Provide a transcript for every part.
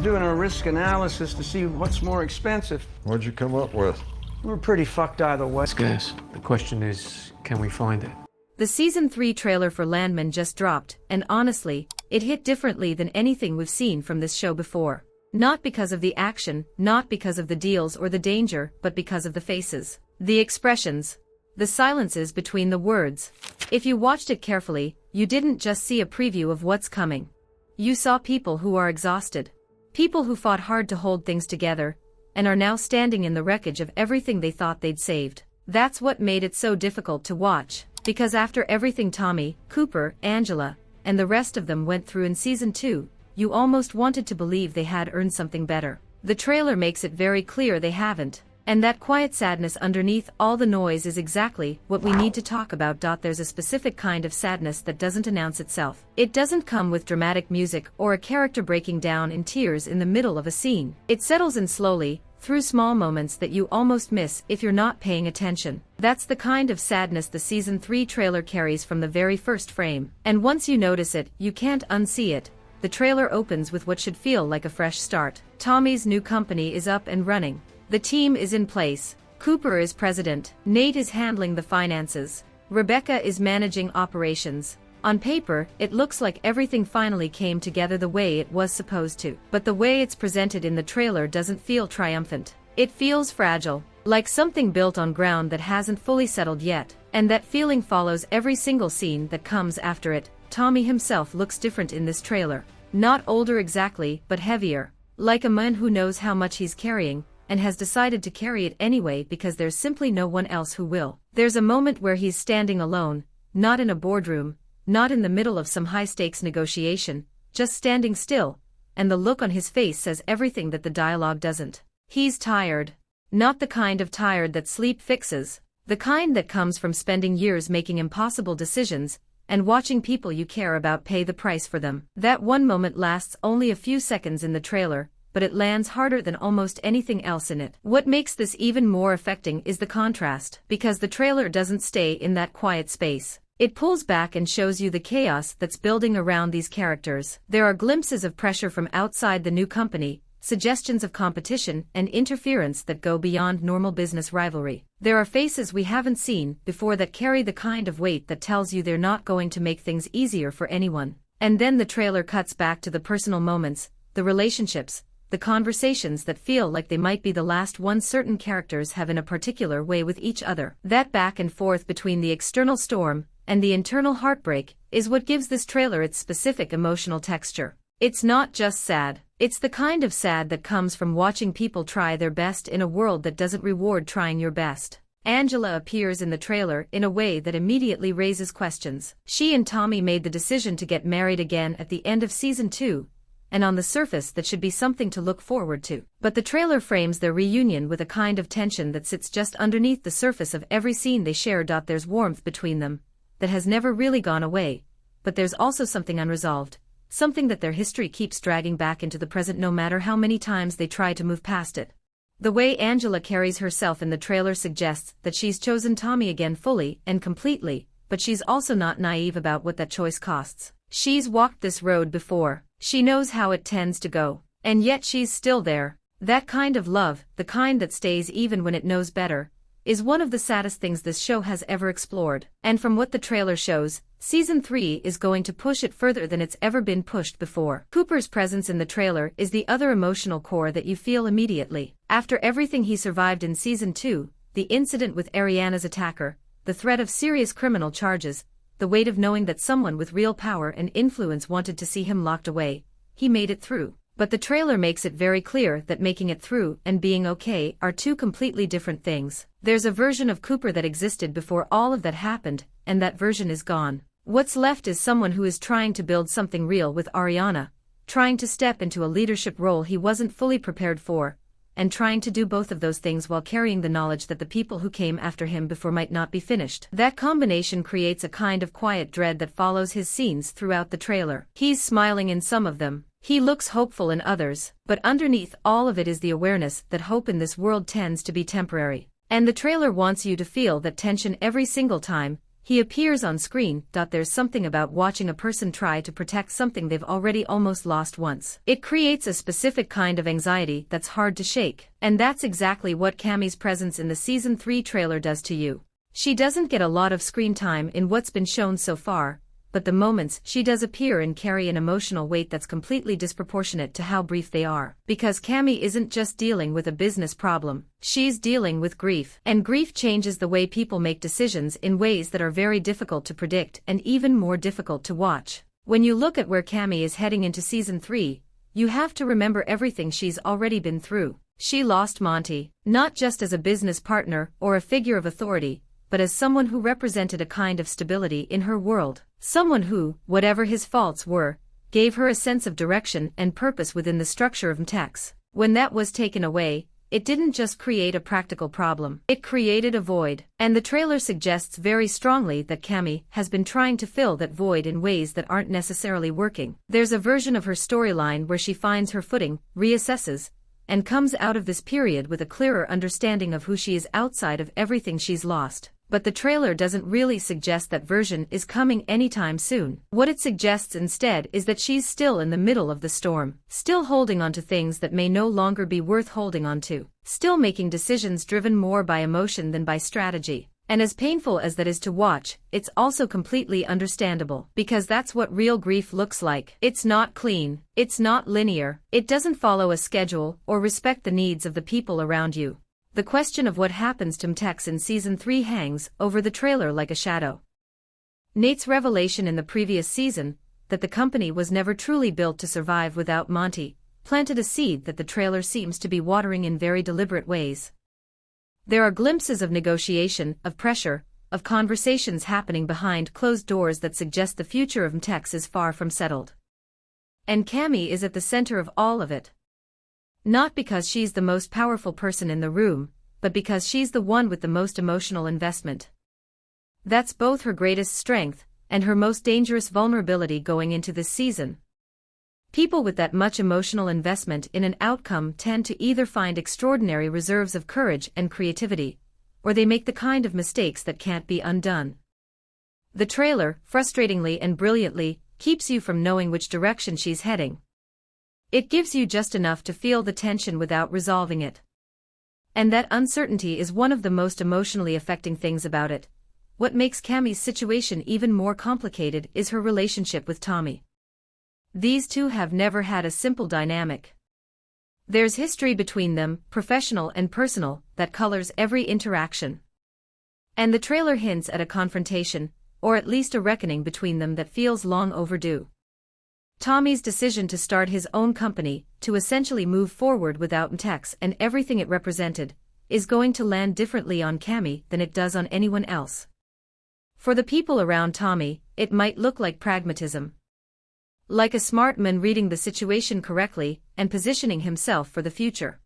doing a risk analysis to see what's more expensive. What'd you come up with? We're pretty fucked either way. Guys, the question is, can we find it? The Season 3 trailer for Landman just dropped, and honestly, it hit differently than anything we've seen from this show before. Not because of the action, not because of the deals or the danger, but because of the faces. The expressions. The silences between the words. If you watched it carefully, you didn't just see a preview of what's coming. You saw people who are exhausted. People who fought hard to hold things together, and are now standing in the wreckage of everything they thought they'd saved. That's what made it so difficult to watch, because after everything Tommy, Cooper, Angela, and the rest of them went through in Season 2, you almost wanted to believe they had earned something better. The trailer makes it very clear they haven't. And that quiet sadness underneath all the noise is exactly what we need to talk about. There's a specific kind of sadness that doesn't announce itself. It doesn't come with dramatic music or a character breaking down in tears in the middle of a scene. It settles in slowly, through small moments that you almost miss if you're not paying attention. That's the kind of sadness the Season 3 trailer carries from the very first frame. And once you notice it, you can't unsee it. The trailer opens with what should feel like a fresh start. Tommy's new company is up and running. The team is in place. Cooper is president. Nate is handling the finances. Rebecca is managing operations. On paper, it looks like everything finally came together the way it was supposed to. But the way it's presented in the trailer doesn't feel triumphant. It feels fragile, like something built on ground that hasn't fully settled yet. And that feeling follows every single scene that comes after it. Tommy himself looks different in this trailer. Not older exactly, but heavier. Like a man who knows how much he's carrying, and has decided to carry it anyway because there's simply no one else who will. There's a moment where he's standing alone, not in a boardroom, not in the middle of some high-stakes negotiation, just standing still, and the look on his face says everything that the dialogue doesn't. He's tired. Not the kind of tired that sleep fixes, the kind that comes from spending years making impossible decisions, and watching people you care about pay the price for them. That one moment lasts only a few seconds in the trailer, but it lands harder than almost anything else in it. What makes this even more affecting is the contrast, because the trailer doesn't stay in that quiet space. It pulls back and shows you the chaos that's building around these characters. There are glimpses of pressure from outside the new company, suggestions of competition and interference that go beyond normal business rivalry. There are faces we haven't seen before that carry the kind of weight that tells you they're not going to make things easier for anyone. And then the trailer cuts back to the personal moments, the relationships, the conversations that feel like they might be the last ones certain characters have in a particular way with each other. That back and forth between the external storm and the internal heartbreak is what gives this trailer its specific emotional texture. It's not just sad. It's the kind of sad that comes from watching people try their best in a world that doesn't reward trying your best. Angela appears in the trailer in a way that immediately raises questions. She and Tommy made the decision to get married again at the end of Season 2. And on the surface that should be something to look forward to. But the trailer frames their reunion with a kind of tension that sits just underneath the surface of every scene they share. There's warmth between them that has never really gone away, but there's also something unresolved, something that their history keeps dragging back into the present no matter how many times they try to move past it. The way Angela carries herself in the trailer suggests that she's chosen Tommy again fully and completely, but she's also not naive about what that choice costs. She's walked this road before. She knows how it tends to go, and yet she's still there. That kind of love, the kind that stays even when it knows better, is one of the saddest things this show has ever explored. And from what the trailer shows, Season 3 is going to push it further than it's ever been pushed before. Cooper's presence in the trailer is the other emotional core that you feel immediately. After everything he survived in Season 2, the incident with Ariana's attacker, the threat of serious criminal charges, the weight of knowing that someone with real power and influence wanted to see him locked away, he made it through. But the trailer makes it very clear that making it through and being okay are two completely different things. There's a version of Cooper that existed before all of that happened, and that version is gone. What's left is someone who is trying to build something real with Ariana, trying to step into a leadership role he wasn't fully prepared for, and trying to do both of those things while carrying the knowledge that the people who came after him before might not be finished. That combination creates a kind of quiet dread that follows his scenes throughout the trailer. He's smiling in some of them. He looks hopeful in others, but underneath all of it is the awareness that hope in this world tends to be temporary. And the trailer wants you to feel that tension every single time he appears on screen. There's something about watching a person try to protect something they've already almost lost once. It creates a specific kind of anxiety that's hard to shake. And that's exactly what Cammy's presence in the Season 3 trailer does to you. She doesn't get a lot of screen time in what's been shown so far, but the moments she does appear and carry an emotional weight that's completely disproportionate to how brief they are. Because Cammy isn't just dealing with a business problem, she's dealing with grief. And grief changes the way people make decisions in ways that are very difficult to predict and even more difficult to watch. When you look at where Cammy is heading into Season 3, you have to remember everything she's already been through. She lost Monty, not just as a business partner or a figure of authority, but as someone who represented a kind of stability in her world. Someone who, whatever his faults were, gave her a sense of direction and purpose within the structure of MTEX. When that was taken away, it didn't just create a practical problem. It created a void. And the trailer suggests very strongly that Cammy has been trying to fill that void in ways that aren't necessarily working. There's a version of her storyline where she finds her footing, reassesses, and comes out of this period with a clearer understanding of who she is outside of everything she's lost. But the trailer doesn't really suggest that version is coming anytime soon. What it suggests instead is that she's still in the middle of the storm, still holding on to things that may no longer be worth holding on to, still making decisions driven more by emotion than by strategy. And as painful as that is to watch, it's also completely understandable, because that's what real grief looks like. It's not clean, it's not linear, it doesn't follow a schedule or respect the needs of the people around you. The question of what happens to MTEX in Season 3 hangs over the trailer like a shadow. Nate's revelation in the previous season, that the company was never truly built to survive without Monty, planted a seed that the trailer seems to be watering in very deliberate ways. There are glimpses of negotiation, of pressure, of conversations happening behind closed doors that suggest the future of MTEX is far from settled. And Cammy is at the center of all of it. Not because she's the most powerful person in the room, but because she's the one with the most emotional investment. That's both her greatest strength and her most dangerous vulnerability going into this season. People with that much emotional investment in an outcome tend to either find extraordinary reserves of courage and creativity, or they make the kind of mistakes that can't be undone. The trailer, frustratingly and brilliantly, keeps you from knowing which direction she's heading. It gives you just enough to feel the tension without resolving it. And that uncertainty is one of the most emotionally affecting things about it. What makes Cammy's situation even more complicated is her relationship with Tommy. These two have never had a simple dynamic. There's history between them, professional and personal, that colors every interaction. And the trailer hints at a confrontation, or at least a reckoning between them that feels long overdue. Tommy's decision to start his own company, to essentially move forward without MTEX and everything it represented, is going to land differently on Cammy than it does on anyone else. For the people around Tommy, it might look like pragmatism. Like a smart man reading the situation correctly and positioning himself for the future.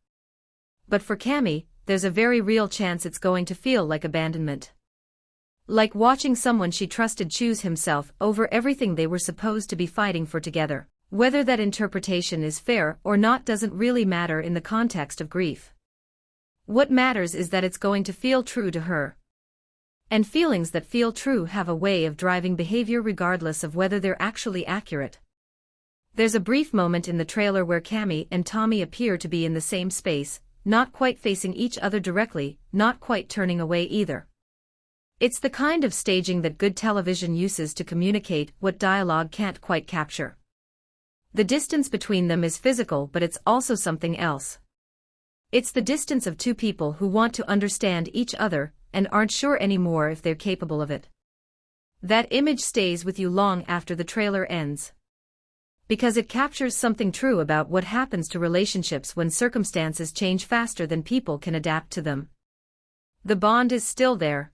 But for Cammy, there's a very real chance it's going to feel like abandonment. Like watching someone she trusted choose himself over everything they were supposed to be fighting for together. Whether that interpretation is fair or not doesn't really matter in the context of grief. What matters is that it's going to feel true to her. And feelings that feel true have a way of driving behavior regardless of whether they're actually accurate. There's a brief moment in the trailer where Cammy and Tommy appear to be in the same space, not quite facing each other directly, not quite turning away either. It's the kind of staging that good television uses to communicate what dialogue can't quite capture. The distance between them is physical, but it's also something else. It's the distance of two people who want to understand each other and aren't sure anymore if they're capable of it. That image stays with you long after the trailer ends. Because it captures something true about what happens to relationships when circumstances change faster than people can adapt to them. The bond is still there.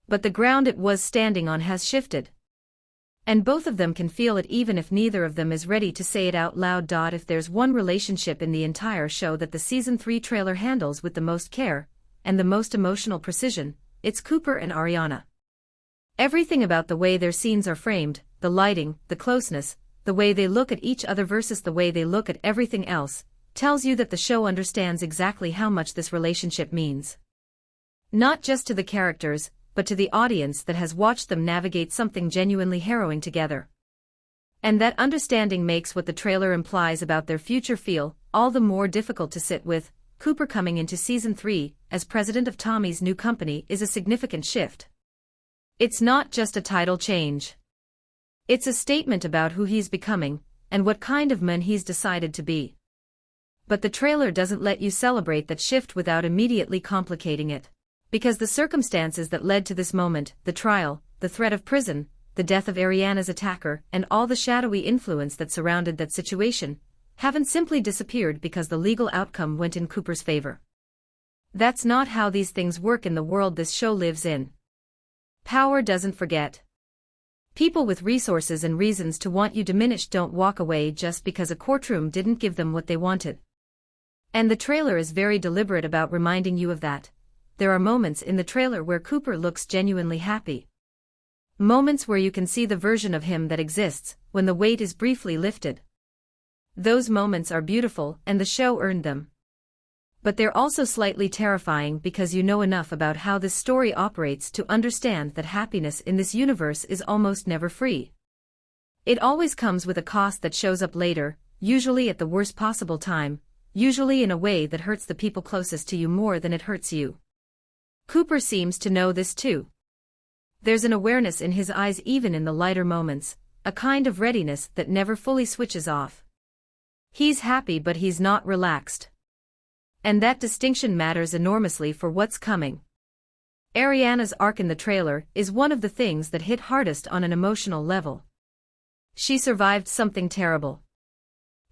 But the ground it was standing on has shifted. And both of them can feel it even if neither of them is ready to say it out loud. If there's one relationship in the entire show that the Season 3 trailer handles with the most care and the most emotional precision, it's Cooper and Ariana. Everything about the way their scenes are framed, the lighting, the closeness, the way they look at each other versus the way they look at everything else, tells you that the show understands exactly how much this relationship means. Not just to the characters, but to the audience that has watched them navigate something genuinely harrowing together. And that understanding makes what the trailer implies about their future feel all the more difficult to sit with. Cooper coming into season 3 as president of Tommy's new company is a significant shift. It's not just a title change. It's a statement about who he's becoming and what kind of man he's decided to be. But the trailer doesn't let you celebrate that shift without immediately complicating it. Because the circumstances that led to this moment, the trial, the threat of prison, the death of Ariana's attacker, and all the shadowy influence that surrounded that situation, haven't simply disappeared because the legal outcome went in Cooper's favor. That's not how these things work in the world this show lives in. Power doesn't forget. People with resources and reasons to want you diminished don't walk away just because a courtroom didn't give them what they wanted. And the trailer is very deliberate about reminding you of that. There are moments in the trailer where Cooper looks genuinely happy. Moments where you can see the version of him that exists, when the weight is briefly lifted. Those moments are beautiful, and the show earned them. But they're also slightly terrifying because you know enough about how this story operates to understand that happiness in this universe is almost never free. It always comes with a cost that shows up later, usually at the worst possible time, usually in a way that hurts the people closest to you more than it hurts you. Cooper seems to know this too. There's an awareness in his eyes even in the lighter moments, a kind of readiness that never fully switches off. He's happy but he's not relaxed. And that distinction matters enormously for what's coming. Ariana's arc in the trailer is one of the things that hit hardest on an emotional level. She survived something terrible.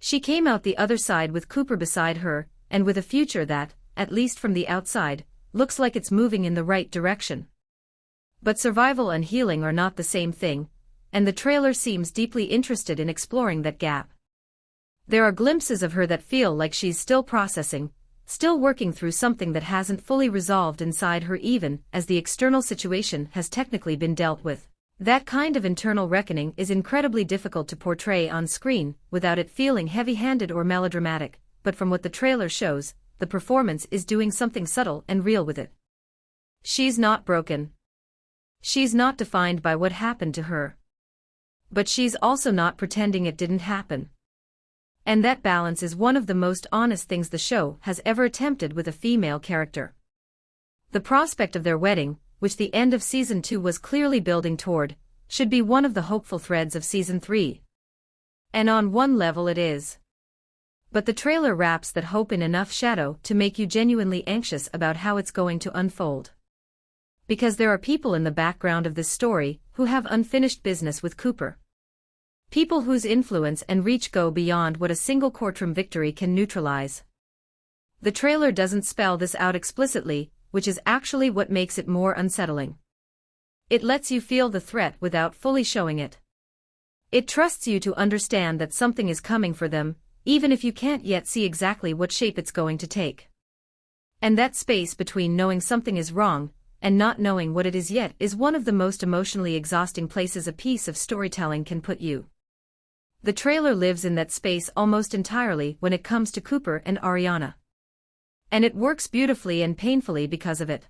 She came out the other side with Cooper beside her, and with a future that, at least from the outside, looks like it's moving in the right direction. But survival and healing are not the same thing, and the trailer seems deeply interested in exploring that gap. There are glimpses of her that feel like she's still processing, still working through something that hasn't fully resolved inside her even as the external situation has technically been dealt with. That kind of internal reckoning is incredibly difficult to portray on screen without it feeling heavy-handed or melodramatic, but from what the trailer shows, the performance is doing something subtle and real with it. She's not broken. She's not defined by what happened to her. But she's also not pretending it didn't happen. And that balance is one of the most honest things the show has ever attempted with a female character. The prospect of their wedding, which the end of season 2 was clearly building toward, should be one of the hopeful threads of season 3. And on one level it is. But the trailer wraps that hope in enough shadow to make you genuinely anxious about how it's going to unfold. Because there are people in the background of this story who have unfinished business with Cooper. People whose influence and reach go beyond what a single courtroom victory can neutralize. The trailer doesn't spell this out explicitly, which is actually what makes it more unsettling. It lets you feel the threat without fully showing it. It trusts you to understand that something is coming for them, even if you can't yet see exactly what shape it's going to take. And that space between knowing something is wrong and not knowing what it is yet is one of the most emotionally exhausting places a piece of storytelling can put you. The trailer lives in that space almost entirely when it comes to Cooper and Ariana. And it works beautifully and painfully because of it.